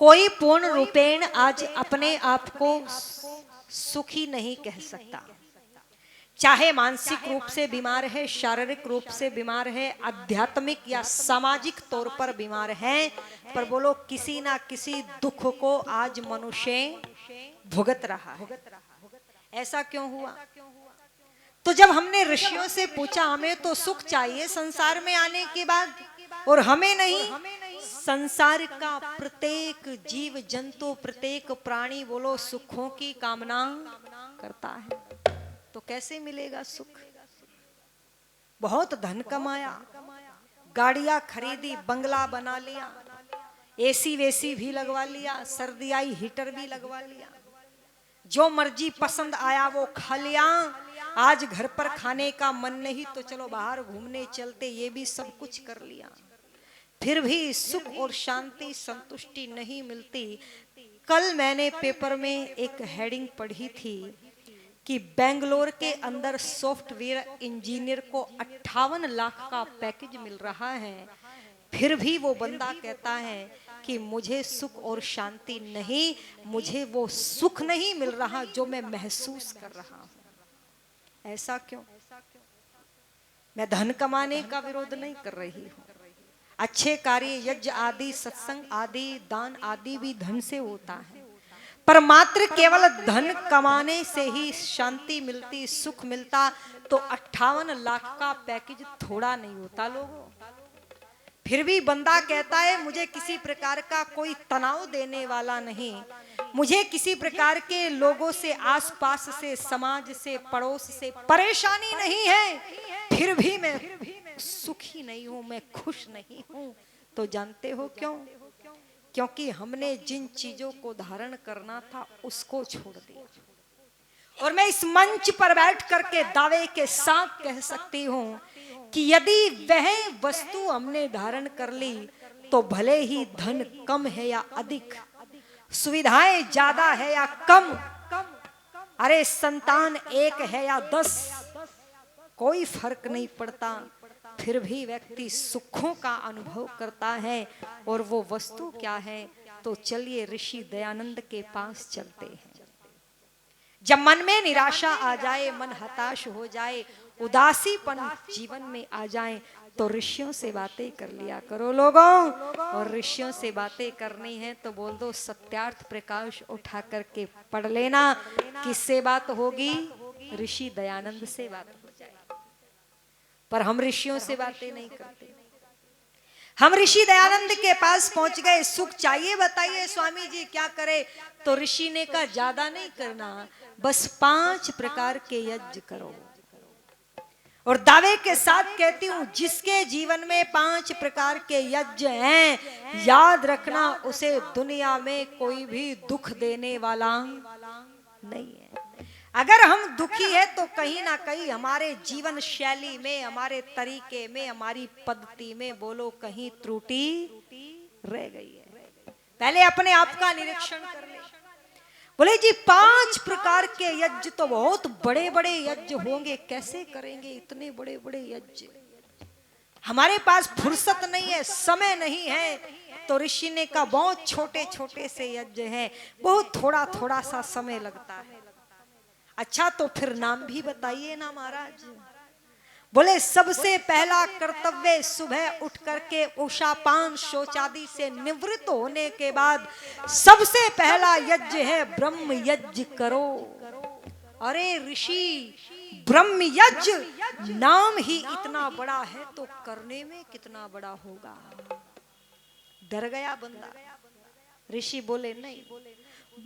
कोई पूर्ण रूपेण आज अपने आप को सुखी नहीं कह सकता। चाहे मानसिक रूप से बीमार है, शारीरिक रूप से बीमार है, आध्यात्मिक या सामाजिक तौर पर बीमार है, पर बोलो किसी ना किसी दुख को आज मनुष्य भुगत रहा है। ऐसा क्यों हुआ? तो जब हमने ऋषियों से पूछा, हमें तो सुख चाहिए संसार में आने के बाद, और हमें नहीं, संसार का प्रत्येक जीव जंतु, प्रत्येक प्राणी बोलो सुखों की कामना करता है, तो कैसे मिलेगा सुख? बहुत धन कमाया, गाड़ियां खरीदी, बंगला बना लिया, एसी वेसी भी लगवा लिया, सर्दी आई हीटर भी लगवा लिया, जो मर्जी पसंद आया वो खा लिया। आज घर पर खाने का मन नहीं तो चलो बाहर घूमने चलते, ये भी सब कुछ कर लिया, फिर भी सुख और शांति संतुष्टि नहीं मिलती। कल मैंने पेपर में एक हेडिंग पढ़ी थी कि बेंगलोर के अंदर सॉफ्टवेयर इंजीनियर को 58 लाख का पैकेज मिल रहा है, फिर भी वो बंदा कहता है कि मुझे सुख और शांति नहीं, मुझे वो सुख नहीं मिल रहा जो मैं महसूस कर रहा हूं। ऐसा क्यों? मैं धन कमाने का विरोध नहीं कर रही हूं, अच्छे कार्य, यज्ञ आदि, सत्संग आदि, दान आदि भी धन से होता है, पर मात्र केवल धन कमाने से ही शांति मिलती, सुख मिलता तो 58 लाख का पैकेज थोड़ा नहीं होता लोगों। फिर भी बंदा कहता है मुझे किसी प्रकार का कोई तनाव देने वाला नहीं, मुझे किसी प्रकार के लोगों से, आसपास से, समाज से, पड़ोस से परेशानी नहीं है, फिर भी मैं सुखी नहीं हूं, मैं खुश नहीं हूं। तो जानते हो क्यों? क्योंकि हमने जिन चीजों को धारण करना था उसको छोड़ दिया। और मैं इस मंच पर बैठ करके दावे के साथ कह सकती हूं कि यदि वह वस्तु हमने धारण कर ली तो भले ही धन कम है या अधिक, सुविधाएं ज्यादा है या कम, अरे संतान एक है या 10, कोई फर्क नहीं पड़ता, फिर भी व्यक्ति सुखों का अनुभव करता है। और वो वस्तु क्या है? तो चलिए ऋषि दयानंद के पास चलते हैं। जब मन में निराशा आ जाए, मन हताश हो जाए, उदासीपन जीवन में आ जाए, तो ऋषियों से बातें कर लिया करो लोगों। और ऋषियों से बातें करनी है तो बोल दो सत्यार्थ प्रकाश उठा करके पढ़ लेना। किससे बात होगी? ऋषि दयानंद से बात हो जाएगी। पर हम ऋषियों से बातें नहीं करते। हम ऋषि दयानंद के पास पहुंच गए, सुख चाहिए, बताइए स्वामी जी क्या करे? तो ऋषि ने कहा ज्यादा नहीं करना, बस 5 प्रकार के यज्ञ करो। और दावे के साथ कहती हूं जिसके जीवन में 5 प्रकार के यज्ञ हैं, याद रखना उसे दुनिया में कोई भी दुख देने वाला नहीं है। अगर हम दुखी है तो कहीं ना कहीं हमारे जीवन शैली में, हमारे तरीके में, हमारी पद्धति में बोलो कहीं त्रुटि रह गई है। पहले अपने आप का निरीक्षण कर ले। बोले जी 5 प्रकार के यज्ञ तो बहुत बड़े बड़े यज्ञ होंगे, कैसे करेंगे इतने बड़े बड़े यज्ञ? हमारे पास फुर्सत नहीं है, समय नहीं है। तो ऋषि ने कहा बहुत छोटे छोटे से यज्ञ हैं, बहुत थोड़ा थोड़ा सा समय लगता है। अच्छा तो फिर नाम भी बताइए ना महाराज। बोले सबसे पहला कर्तव्य सुबह उठ करके उषापान शौचादि से निवृत्त होने के बाद सबसे पहला यज्ञ है ब्रह्म यज्ञ करो। अरे ऋषि, ब्रह्म यज्ञ नाम ही इतना बड़ा है तो करने में कितना बड़ा होगा? डर गया बंदा। ऋषि बोले नहीं,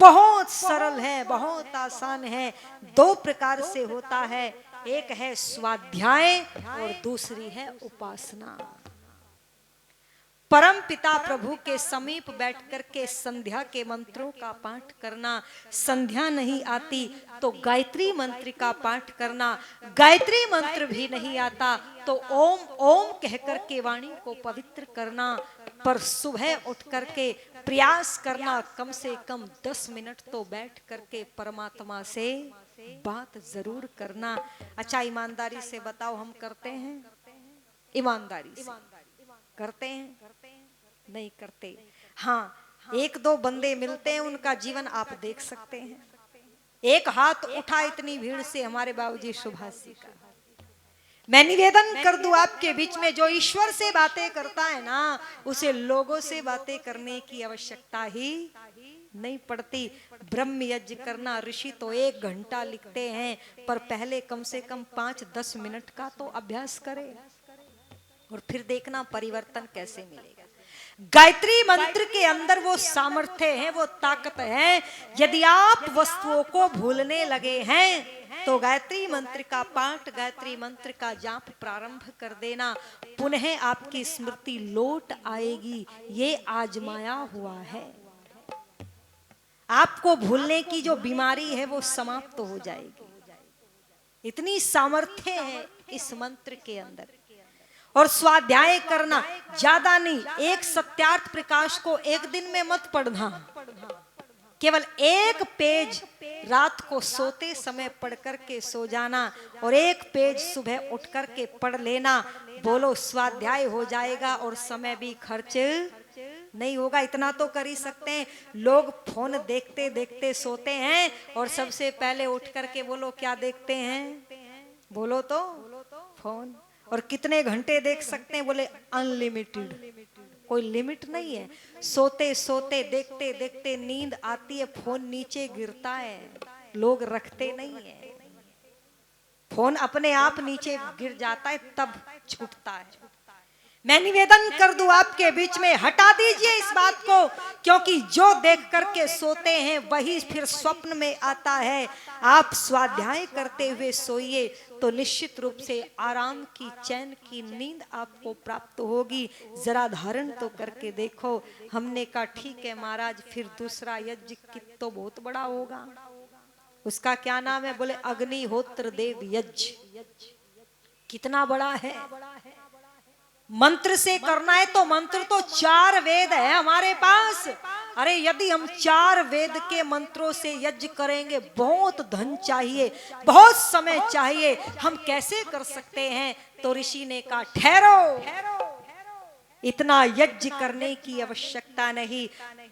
बहुत सरल है, बहुत आसान है। 2 प्रकार से होता है, एक है स्वाध्याय और दूसरी है उपासना। परम पिता प्रभु के समीप बैठकर के संध्या के मंत्रों का पाठ करना, संध्या नहीं आती तो गायत्री मंत्र का पाठ करना, गायत्री मंत्र भी नहीं आता तो ओम ओम कहकर के वाणी को पवित्र करना। पर सुबह उठ करके प्रयास करना कम से कम 10 मिनट तो बैठ करके परमात्मा से बात जरूर करना। अच्छा ईमानदारी से बताओ हम करते हैं? ईमानदारी से करते हैं? नहीं करते। हाँ, एक दो बंदे मिलते हैं, उनका जीवन आप देख सकते हैं। एक हाथ उठा इतनी भीड़ से हमारे बाबूजी सुभाष जी का। मैं निवेदन कर दूं आपके बीच में, जो ईश्वर से बातें करता है ना, उसे लोगों से बातें करने की आवश्यकता ही नहीं पड़ती। ब्रह्म यज्ञ करना, ऋषि तो 1 घंटा लिखते हैं, पर पहले कम से कम 5-10 मिनट का तो अभ्यास करें, और फिर देखना परिवर्तन कैसे मिलेगा। गायत्री मंत्र के अंदर वो सामर्थ्य है, वो ताकत है। यदि आप वस्तुओं को भूलने लगे हैं तो गायत्री मंत्र का पाठ, गायत्री मंत्र का जाप प्रारंभ कर देना, पुनः आपकी स्मृति लौट आएगी। ये आजमाया हुआ है। आपको भूलने की जो बीमारी है वो समाप्त हो जाएगी। इतनी सामर्थ्य है इस मंत्र के अंदर। और स्वाध्याय करना ज्यादा नहीं, एक सत्यार्थ प्रकाश को एक दिन में मत पढ़ना, केवल 1 पेज रात को सोते समय पढ़ करके सो जाना, और 1 पेज सुबह उठ करके पढ़ लेना। बोलो स्वाध्याय हो जाएगा और समय भी खर्च नहीं होगा। इतना तो कर ही सकते हैं। लोग फोन देखते देखते सोते हैं, और सबसे पहले उठ करके बोलो क्या देखते हैं, बोलो तो फोन। और कितने घंटे देख सकते हैं, बोले अनलिमिटेड, कोई लिमिट नहीं है। सोते सोते देखते देखते नींद आती है, फोन नीचे गिरता है, लोग रखते नहीं है। फोन अपने आप नीचे गिर जाता है, तब छूटता है। मैं निवेदन कर दूं आपके बीच में, हटा दीजिए इस बात को, क्योंकि जो देख करके सोते हैं वही फिर स्वप्न में आता है। आप स्वाध्याय करते हुए सोइए तो निश्चित रूप से आराम की, चैन की नींद आपको प्राप्त होगी। जरा धारण तो करके देखो। हमने कहा ठीक है महाराज, फिर दूसरा यज्ञ तो बहुत बड़ा होगा। उसका क्या नाम है, बोले अग्निहोत्र देव यज्ञ। कितना बड़ा है। मंत्र से करना है तो मंत्र तो 4 वेद है हमारे पास। अरे यदि हम 4 वेद के मंत्रों से यज्ञ करेंगे, बहुत धन चाहिए, बहुत समय चाहिए, हम कैसे कर सकते हैं। तो ऋषि ने कहा ठहरो, इतना यज्ञ करने की आवश्यकता नहीं,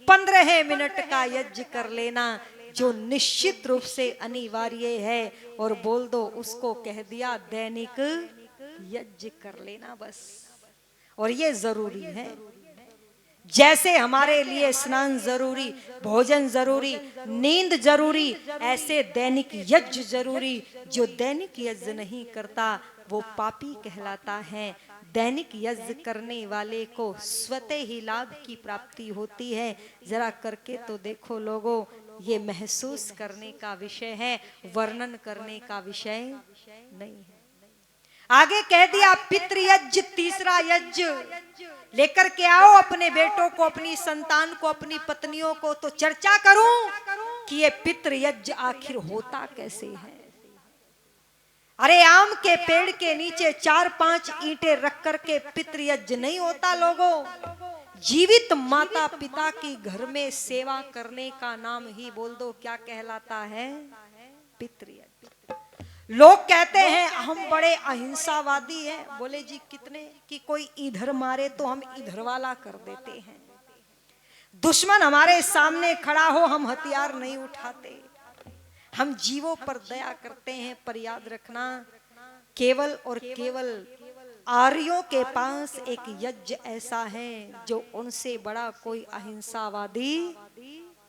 15 मिनट का यज्ञ कर लेना, जो निश्चित रूप से अनिवार्य है। और बोल दो उसको, कह दिया दैनिक यज्ञ कर लेना बस। और ये जरूरी है, जैसे हमारे लिए स्नान जरूरी, भोजन जरूरी, नींद जरूरी, ऐसे दैनिक यज्ञ जरूरी। जो दैनिक यज्ञ नहीं करता वो पापी कहलाता है। दैनिक यज्ञ करने वाले को स्वतः ही लाभ की प्राप्ति होती है। जरा करके तो देखो लोगों, ये महसूस करने का विषय है, वर्णन करने का विषय नहीं है। आगे कह दिया पितृयज्ञ, तीसरा यज्ञ लेकर के आओ अपने बेटों को, अपनी संतान को, अपनी पत्नियों को, तो चर्चा करूं कि ये पितृयज्ञ आखिर होता कैसे है। अरे आम के पेड़ के नीचे 4-5 ईंटें रख करके पितृयज्ञ नहीं होता लोगों। जीवित माता पिता की घर में सेवा करने का नाम ही बोल दो क्या कहलाता है, पितृयज्ञ। लोग कहते हैं हम बड़े अहिंसावादी हैं। बोले जी कितने, कि कोई इधर मारे तो हम इधर वाला कर देते हैं। दुश्मन हमारे सामने खड़ा हो, हम हथियार नहीं उठाते। हम जीवों पर दया करते हैं। पर याद रखना, केवल और केवल आर्यों के पास एक यज्ञ ऐसा है जो उनसे बड़ा कोई अहिंसावादी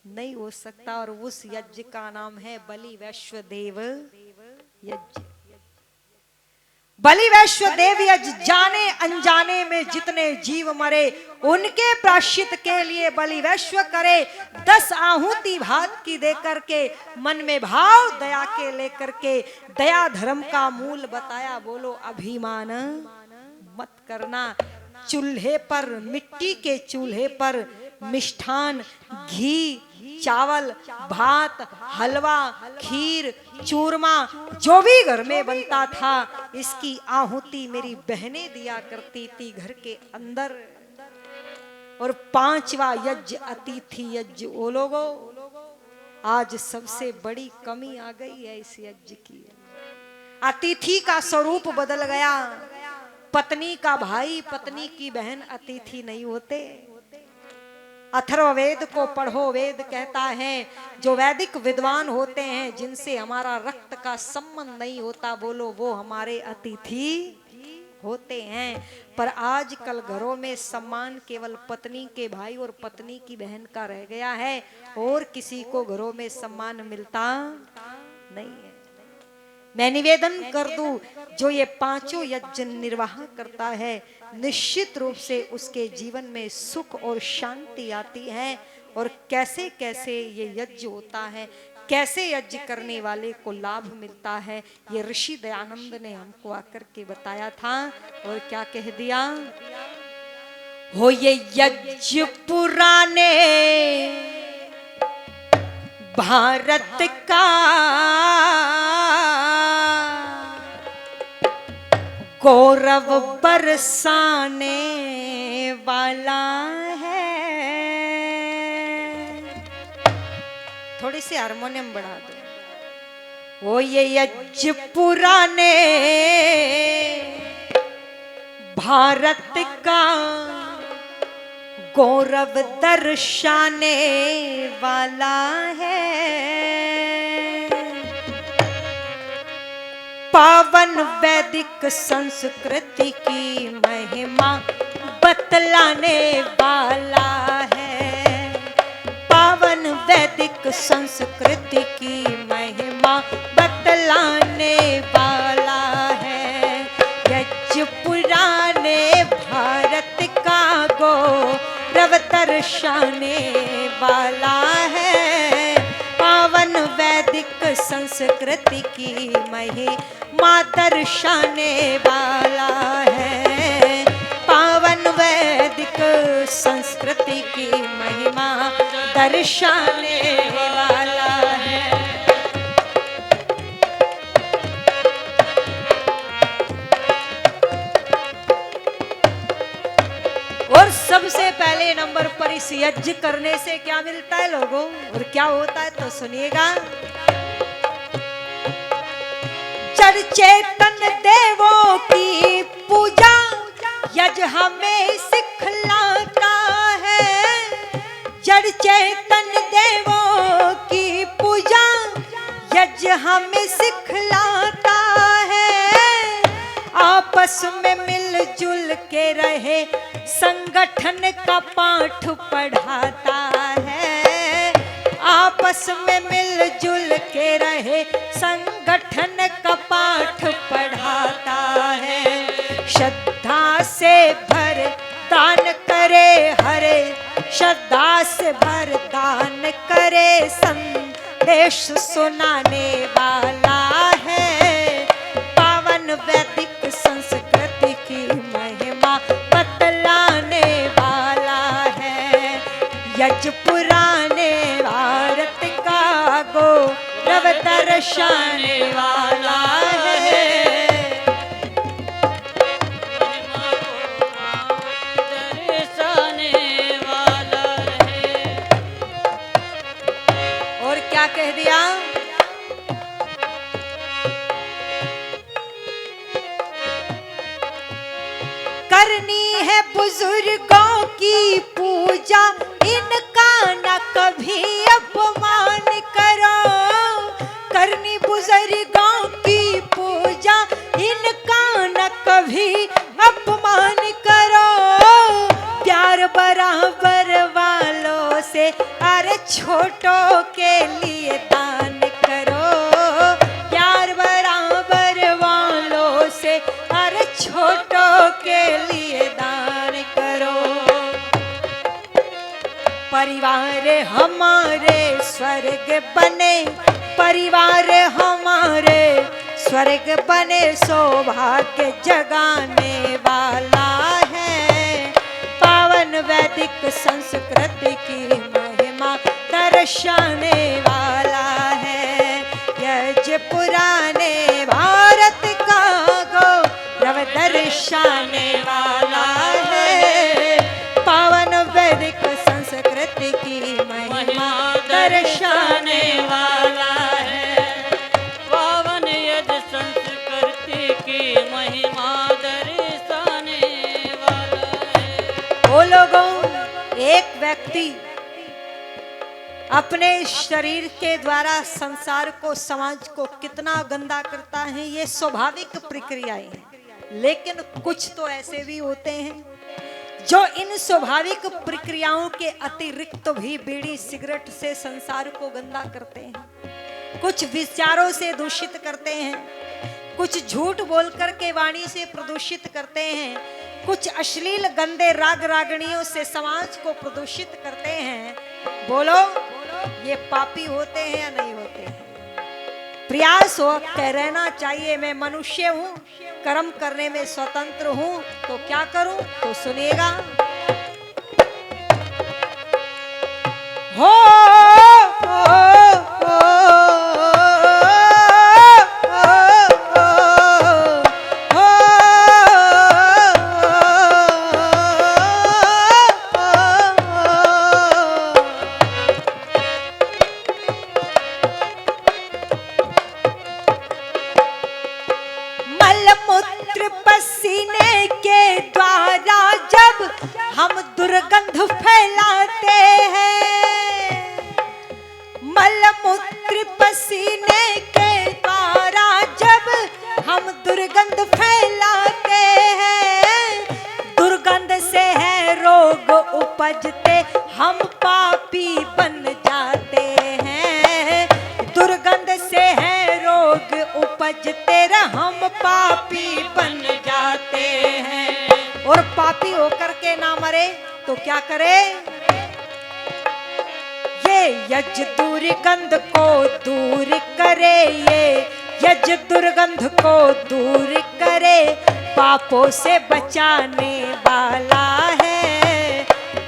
नहीं हो सकता। और उस यज्ञ का नाम है बलि वैश्व देव यज्ञ। बलि वैश्व देव यज्ञ, जाने अनजाने में जितने जीव मरे उनके प्रायश्चित के लिए बलि वैश्व करे। 10 आहुति भात की देकर के, मन में भाव दया के लेकर के, दया धर्म का मूल बताया। बोलो अभिमान मत करना। चूल्हे पर, मिट्टी के चूल्हे पर मिष्ठान, घी, चावल, भात, हलवा, खीर, चूरमा, जो भी घर में बनता था, इसकी आहुति मेरी बहनें दिया करती थी घर के अंदर। और 5वां यज्ञ अतिथि यज्ञ। ओ लोगो, आज सबसे बड़ी कमी आ गई है इस यज्ञ की। अतिथि का स्वरूप बदल गया। पत्नी का भाई, पत्नी की बहन अतिथि नहीं होते। अथर्ववेद को पढ़ो, वेद कहता है जो वैदिक विद्वान होते हैं जिनसे हमारा रक्त का संबंध नहीं होता, बोलो वो हमारे अतिथि होते हैं। पर आजकल घरों में सम्मान केवल पत्नी के भाई और पत्नी की बहन का रह गया है, और किसी को घरों में सम्मान मिलता नहीं है। मैं निवेदन कर दूं, जो ये पांचों यज्ञ निर्वाह करता है निश्चित रूप से उसके जीवन में सुख और शांति आती है। और कैसे कैसे ये यज्ञ होता है, कैसे यज्ञ करने वाले को लाभ मिलता है, ये ऋषि दयानंद ने हमको आकर के बताया था। और क्या कह दिया, हो ये यज्ञ पुराने भारत का गौरव बरसाने वाला है। थोड़ी सी हारमोनियम बढ़ा दो। वो ये यज्ञ पुराने भारत का गौरव दर्शाने वाला है। पावन वैदिक संस्कृति की महिमा बतलाने वाला है। पावन वैदिक संस्कृति की महिमा बतलाने वाला है। यज्ञ पुराने भारत का गौरव दर्शाने वाला है। पावन वैदिक संस्कृति की महिमा दर्शाने वाला है। पावन वैदिक संस्कृति की महिमा दर्शाने वाला है। और सबसे पहले नंबर पर इस यज्ञ करने से क्या मिलता है लोगों, और क्या होता है तो सुनिएगा। जड़ चेतन देवों की पूजा यज्ञ हमें सिखलाता है। जड़ चेतन देवों की पूजा यज्ञ हमें सिखलाता है। आपस में मिलजुल के रहे संगठन का पाठ पढ़ाता है। आपस में मिलजुल के रहे संगठन का पाठ पढ़ाता है। श्रद्धा से भर दान करे हरे, श्रद्धा से भर दान करे संदेश सुनाने वाला है। पावन वैदिक संस्कृति की महिमा बतलाने वाला है। यज्ञ पुराने भारत का गौरव दर्शाने वाला है। और क्या कह दिया, करनी है बुजुर्गों की पूजा, इनका न कभी अपमान करो। करनी बुजुर्गों की पूजा, इनका न कभी अपमान करो। प्यार बराबर वालों से अरे छोटों के लिए दान करो। प्यार बराबर वालों से अरे छोटों के लिए दान करो। परिवार हमारे स्वर्ग बने, परिवार हमारे स्वर्ग बने, सौभाग्य जगाने वाला है। पावन वैदिक संस्कृति की महिमा दर्शाने वाला है। यज्ञ पुराने भारत का गौरव दर्शाने वाला है। पावन वैदिक संस्कृति की महिमा दर्शाने वाला है। पावन यज्ञ संस्कृति की महिमा दर्शाने वाला है। ओ लोगों, एक व्यक्ति अपने शरीर के द्वारा संसार को, समाज को कितना गंदा करता है, ये स्वाभाविक प्रक्रियाएं हैं। लेकिन कुछ तो ऐसे भी होते हैं जो इन स्वाभाविक प्रक्रियाओं के अतिरिक्त भी बीड़ी सिगरेट से संसार को गंदा करते हैं, कुछ विचारों से दूषित करते हैं, कुछ झूठ बोलकर के वाणी से प्रदूषित करते हैं, कुछ अश्लील गंदे राग रागणियों से समाज को प्रदूषित करते हैं। बोलो, ये पापी होते हैं या नहीं होते हैं? प्रयास हो कह रहना चाहिए मैं मनुष्य हूँ, कर्म करने में स्वतंत्र हूँ, तो क्या करूं? तो सुनिएगा। हो पसीने के द्वारा जब हम दुर्गंध फैलाते हैं, मलमूत्र पसीने के द्वारा जब हम दुर्गंध फैलाते हैं, दुर्गंध से है रोग उपजते, हम पापी बन जाते हैं। दुर्गंध से है रोग उपजते, हम पापी बन जाते हैं। और पापी होकर के ना मरे तो क्या करे? ये यज दुर्गंध को दूर करे, ये यज दुर्गंध को दूर करे, पापों से बचाने वाला है।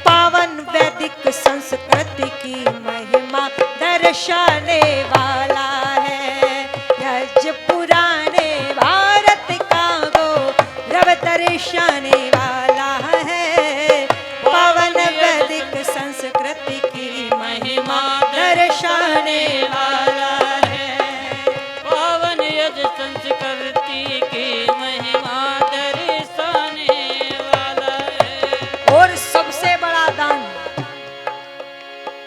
पावन वैदिक संस्कृति की महिमा दर्शाने वाला है। यज पुराने भारत का गौरव दर्शाने वाला है। पावन वैदिक संस्कृति की महिमा दर्शाने वाला है। पावन यज संस्कृति की महिमा दर्शाने वाला है। और सबसे बड़ा दान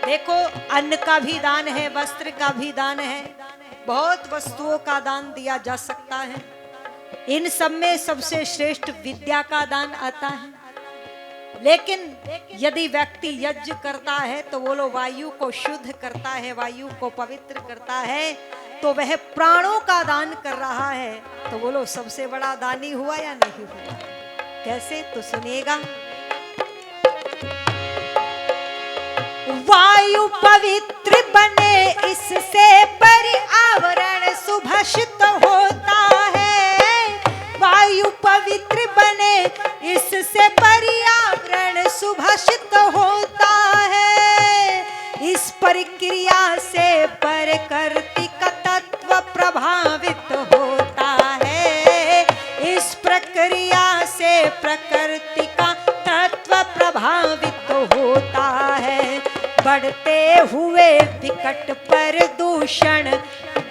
देखो, अन्न का भी दान है, वस्त्र का भी दान है, बहुत वस्तुओं का दान दिया जा सकता है। इन सब में सबसे श्रेष्ठ विद्या का दान आता है। लेकिन यदि व्यक्ति यज्ञ करता है तो वो लोग वायु को शुद्ध करता है, वायु को पवित्र करता है, तो वह प्राणों का दान कर रहा है, तो वो लोग सबसे बड़ा दानी हुआ या नहीं हुआ? कैसे? तो सुनिएगा। वायु पवित्र बने, इससे पर्यावरण सुभाषित होता है। वायु पवित्र बने, इससे पर्यावरण सुभाषित होता है। इस प्रक्रिया से प्रकृति का तत्व प्रभावित होता है। इस प्रक्रिया से प्रकृति का तत्व प्रभावित होता है। बढ़ते हुए विकट प्रदूषण,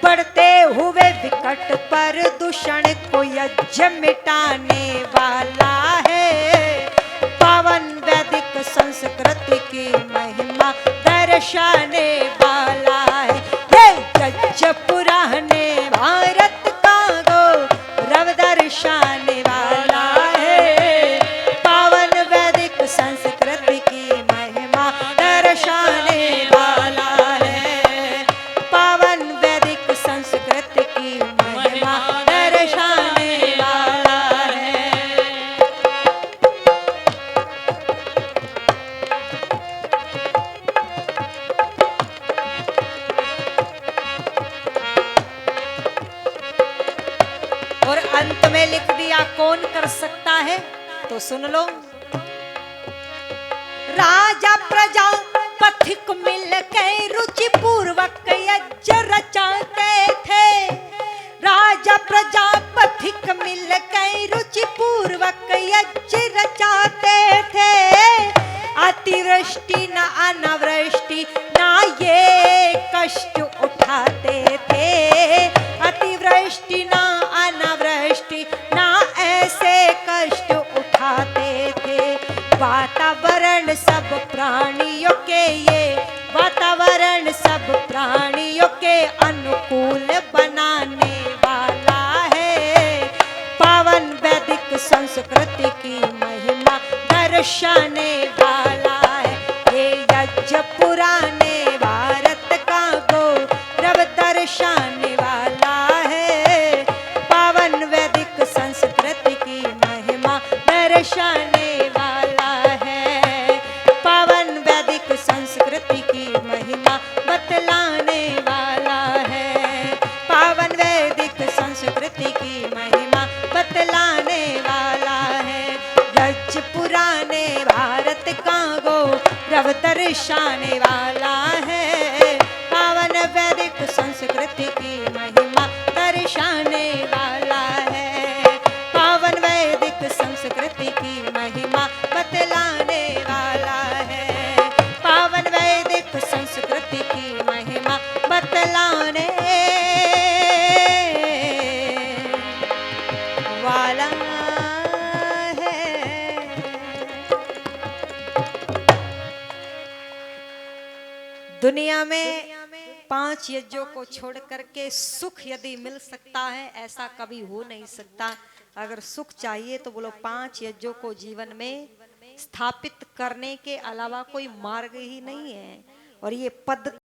बढ़ते हुए विकट प्रदूषण को यज्ञ मिटाने वाला है। पावन वैदिक संस्कृति की महिमा दर्शाने वाला है। ये यज्ञ पुराने भारत का गौरव दर्शाने वाला है। पावन वैदिक संस्कृति की महिमा दर्शाने वाला है। पावन वैदिक संस्कृति की महिमा दर्शाने वाला है। और अंत में लिख दिया, कौन कर सकता है? तो सुन लो। राजा प्रजा पथिक मिल के रुचि पूर्वक यज्ञ रचाते थे। राजा प्रजा पथिक मिल के रुचि पूर्वक यज्ञ रचाते थे। अतिवृष्टि न अनावृष्टि ना ये कष्ट उठाते थे। अतिवृष्टि ना अनावृष्टि ना ऐसे कष्ट उठाते थे। वातावरण वातावरण सब प्राणियों के, ये वातावरण सब प्राणियों के अनुकूल बनाने वाला है। पावन वैदिक संस्कृति की महिमा दर्शाने वाला है। ये यज्ञ पुराने भारत का गौरव दर्शाने वाला है। पावन वैदिक संस्कृति की महिमा दर्शाने वाला है। पावन वैदिक संस्कृति की महिमा बतलाने वाला है। पावन वैदिक संस्कृति की महिमा बतलाने वाला है। यज्ञ पुराने भारत का गौरव दर्शाने वाला है। पावन वैदिक संस्कृति की महिमा दर्शाने वाला है। पावन वैदिक संस्कृति की महिमा बतलाने वाला है। पावन वैदिक संस्कृति की महिमा बतलाने वाला है। दुनिया में 5 यज्ञों को छोड़ करके सुख यदि मिल सकता है, ऐसा कभी हो नहीं सकता। अगर सुख चाहिए तो बोलो 5 यज्ञों को जीवन में स्थापित करने के अलावा कोई मार्ग ही नहीं है। और ये पद्धति